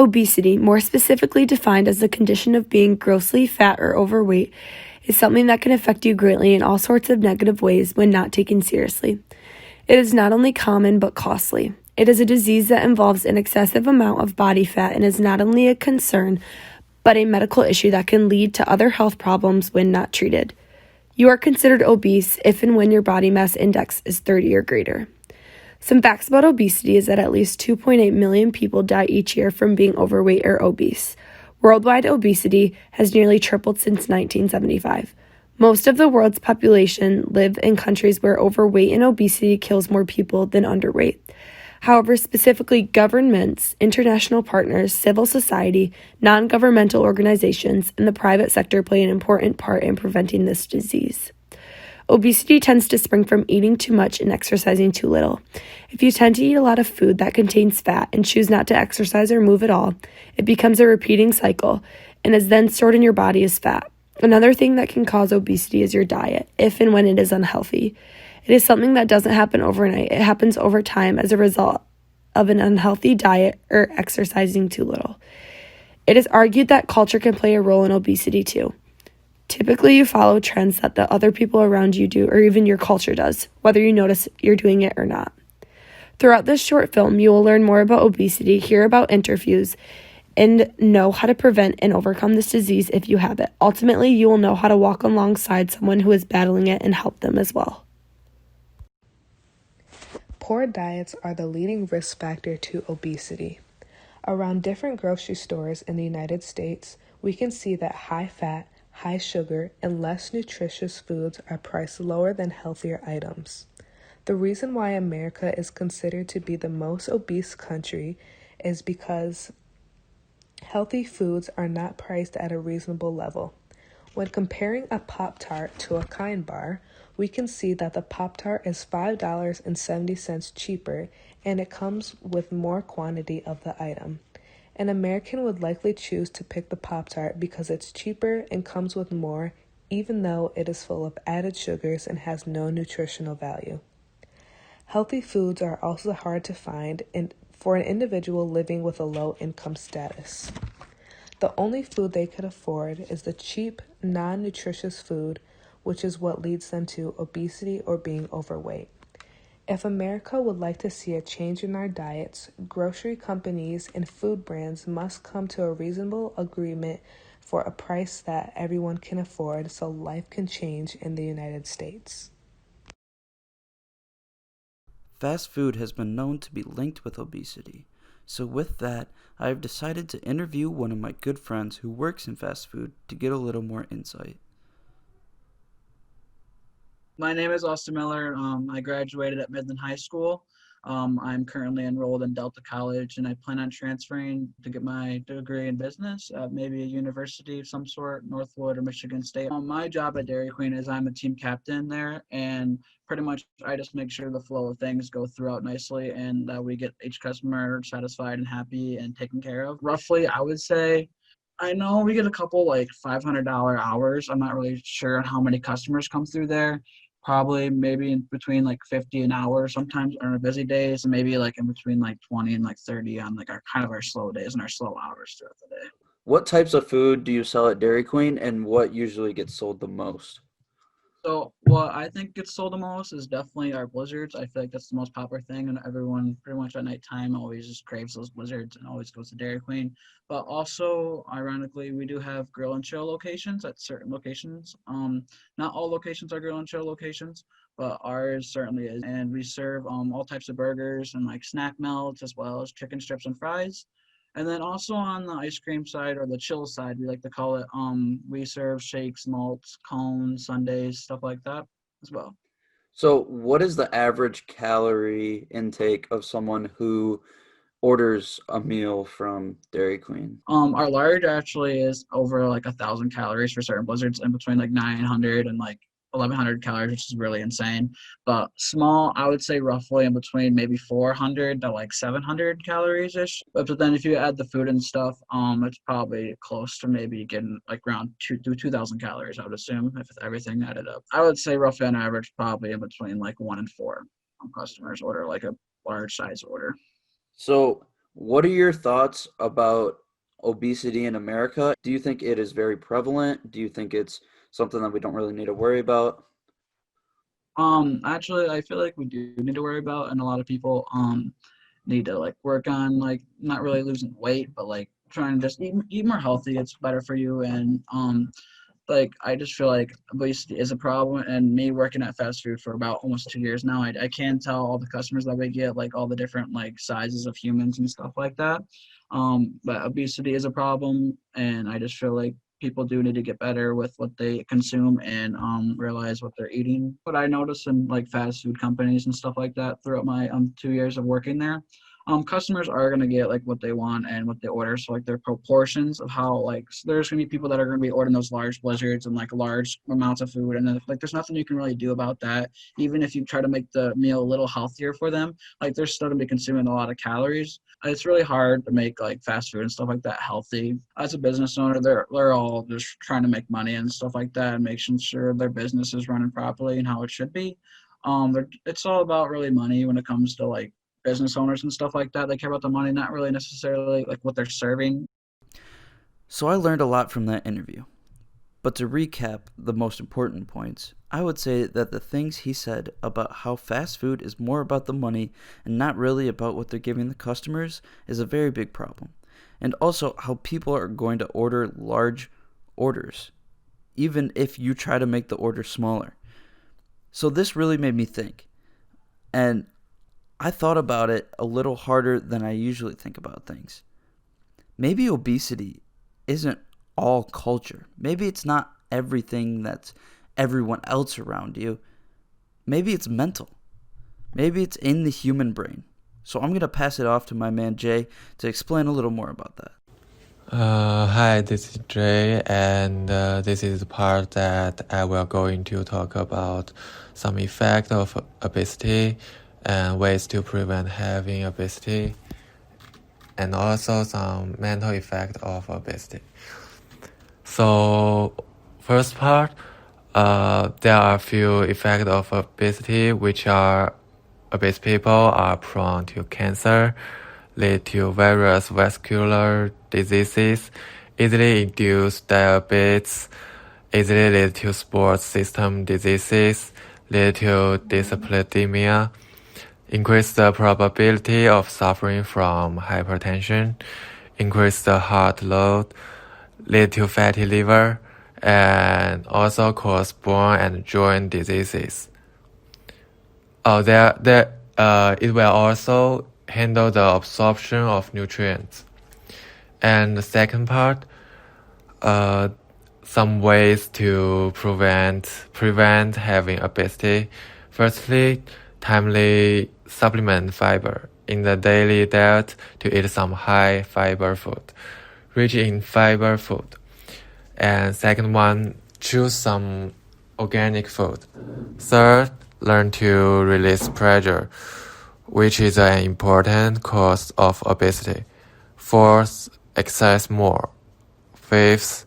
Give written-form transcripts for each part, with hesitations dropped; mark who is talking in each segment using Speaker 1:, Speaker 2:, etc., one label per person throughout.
Speaker 1: Obesity, more specifically defined as the condition of being grossly fat or overweight, is something that can affect you greatly in all sorts of negative ways when not taken seriously. It is not only common but costly. It is a disease that involves an excessive amount of body fat and is not only a concern, but a medical issue that can lead to other health problems when not treated. You are considered obese if and when your body mass index is 30 or greater. Some facts about obesity is that at least 2.8 million people die each year from being overweight or obese. Worldwide obesity has nearly tripled since 1975. Most of the world's population live in countries where overweight and obesity kills more people than underweight. However, specifically governments, international partners, civil society, non-governmental organizations, and the private sector play an important part in preventing this disease. Obesity tends to spring from eating too much and exercising too little. If you tend to eat a lot of food that contains fat and choose not to exercise or move at all, it becomes a repeating cycle and is then stored in your body as fat. Another thing that can cause obesity is your diet, if and when it is unhealthy. It is something that doesn't happen overnight. It happens over time as a result of an unhealthy diet or exercising too little. It is argued that culture can play a role in obesity too. Typically, you follow trends that the other people around you do, or even your culture does, whether you notice you're doing it or not. Throughout this short film, you will learn more about obesity, hear about interviews, and know how to prevent and overcome this disease if you have it. Ultimately, you will know how to walk alongside someone who is battling it and help them as well.
Speaker 2: Poor diets are the leading risk factor to obesity. Around different grocery stores in the United States, we can see that high-fat, high sugar, and less nutritious foods are priced lower than healthier items. The reason why America is considered to be the most obese country is because healthy foods are not priced at a reasonable level. When comparing a Pop-Tart to a Kind bar, we can see that the Pop-Tart is $5.70 cheaper and it comes with more quantity of the item. An American would likely choose to pick the Pop-Tart because it's cheaper and comes with more, even though it is full of added sugars and has no nutritional value. Healthy foods are also hard to find for an individual living with a low income status. The only food they could afford is the cheap, non-nutritious food, which is what leads them to obesity or being overweight. If America would like to see a change in our diets, grocery companies and food brands must come to a reasonable agreement for a price that everyone can afford so life can change in the United States.
Speaker 3: Fast food has been known to be linked with obesity. So with that, I have decided to interview one of my good friends who works in fast food to get a little more insight.
Speaker 4: My name is Austin Miller. I graduated at Midland High School. I'm currently enrolled in Delta College, and I plan on transferring to get my degree in business at maybe a university of some sort, Northwood or Michigan State. My job at Dairy Queen is I'm a team captain there, and pretty much I just make sure the flow of things go throughout nicely and that we get each customer satisfied and happy and taken care of. Roughly, I would say I know we get a couple like $500 hours. I'm not really sure how many customers come through there. Probably maybe in between like 50 an hour sometimes on our busy days, and maybe like in between like 20 and like 30 on like our kind of our slow days and our slow hours throughout the day.
Speaker 3: What types of food do you sell at Dairy Queen and what usually gets sold the most?
Speaker 4: So what I think gets sold the most is definitely our blizzards. I feel like that's the most popular thing, and everyone pretty much at nighttime always just craves those blizzards and always goes to Dairy Queen. But also, ironically, we do have grill and chill locations at certain locations. Not all locations are grill and chill locations, but ours certainly is. And we serve all types of burgers and like snack melts as well as chicken strips and fries. And then also on the ice cream side or the chill side, we like to call it, we serve shakes, malts, cones, sundaes, stuff like that as well.
Speaker 3: So, what is the average calorie intake of someone who orders a meal from Dairy Queen?
Speaker 4: Our large actually is over like 1,000 calories for certain blizzards, in between like 900 and like 1,100 calories, which is really insane. But small, I would say roughly in between maybe 400 to like 700 calories ish. But then if you add the food and stuff, it's probably close to maybe getting like around 2,000 calories. I would assume if everything added up. I would say roughly on average, probably in between like 1 and 4 customers order like a large size order.
Speaker 3: So, What are your thoughts about obesity in America? Do you think it is very prevalent? Do you think it's something that we don't really need to worry about?
Speaker 4: Actually, I feel like we do need to worry about, and a lot of people need to like work on like not really losing weight, but like trying to just eat more healthy. It's better for you, and like I just feel like obesity is a problem. And me working at fast food for about almost 2 years now, I can tell all the customers that we get like all the different like sizes of humans and stuff like that. But obesity is a problem, and I just feel like people do need to get better with what they consume and realize what they're eating. But I notice in like fast food companies and stuff like that throughout my 2 years of working there, customers are gonna get like what they want and what they order. So like their proportions of how like there's gonna be people that are gonna be ordering those large blizzards and like large amounts of food, and then like there's nothing you can really do about that. Even if you try to make the meal a little healthier for them, like they're still gonna be consuming a lot of calories. It's really hard to make like fast food and stuff like that healthy. As a business owner, they're all just trying to make money and stuff like that, and making sure their business is running properly and how it should be. It's all about really money when it comes to like business owners and stuff like that. They care about the money, not really necessarily like what they're serving.
Speaker 3: So I learned a lot from that interview. But to recap the most important points, I would say that the things he said about how fast food is more about the money and not really about what they're giving the customers is a very big problem. And also how people are going to order large orders, even if you try to make the order smaller. So this really made me think. And I thought about it a little harder than I usually think about things. Maybe obesity isn't all culture. Maybe it's not everything that's everyone else around you. Maybe it's mental. Maybe it's in the human brain. So I'm going to pass it off to my man Jay to explain a little more about that.
Speaker 5: Hi, this is Jay, and this is the part that I will going to talk about some effect of obesity and ways to prevent having obesity, and also some mental effect of obesity. So, first part, there are a few effects of obesity, which are obese people are prone to cancer, lead to various vascular diseases, easily induce diabetes, easily lead to sports system diseases, lead to dyslipidemia, increase the probability of suffering from hypertension, increase the heart load, lead to fatty liver, and also cause bone and joint diseases. It will also handle the absorption of nutrients. And the second part, some ways to prevent having obesity. Firstly, timely supplement fiber in the daily diet to eat some high fiber food, rich in fiber food. And second one, choose some organic food. Third, learn to release pressure, which is an important cause of obesity. Fourth, exercise more. Fifth,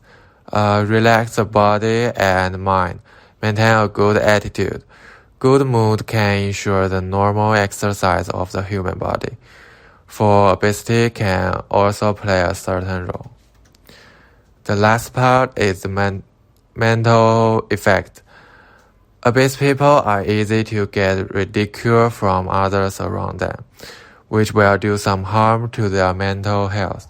Speaker 5: relax the body and mind. Maintain a good attitude. Good mood can ensure the normal exercise of the human body. For obesity can also play a certain role. The last part is the mental effect. Obese people are easy to get ridicule from others around them, which will do some harm to their mental health.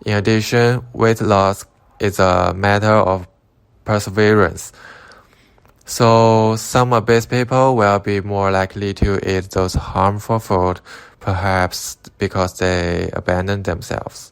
Speaker 5: In addition, weight loss is a matter of perseverance. So some obese people will be more likely to eat those harmful food, perhaps because they abandon themselves.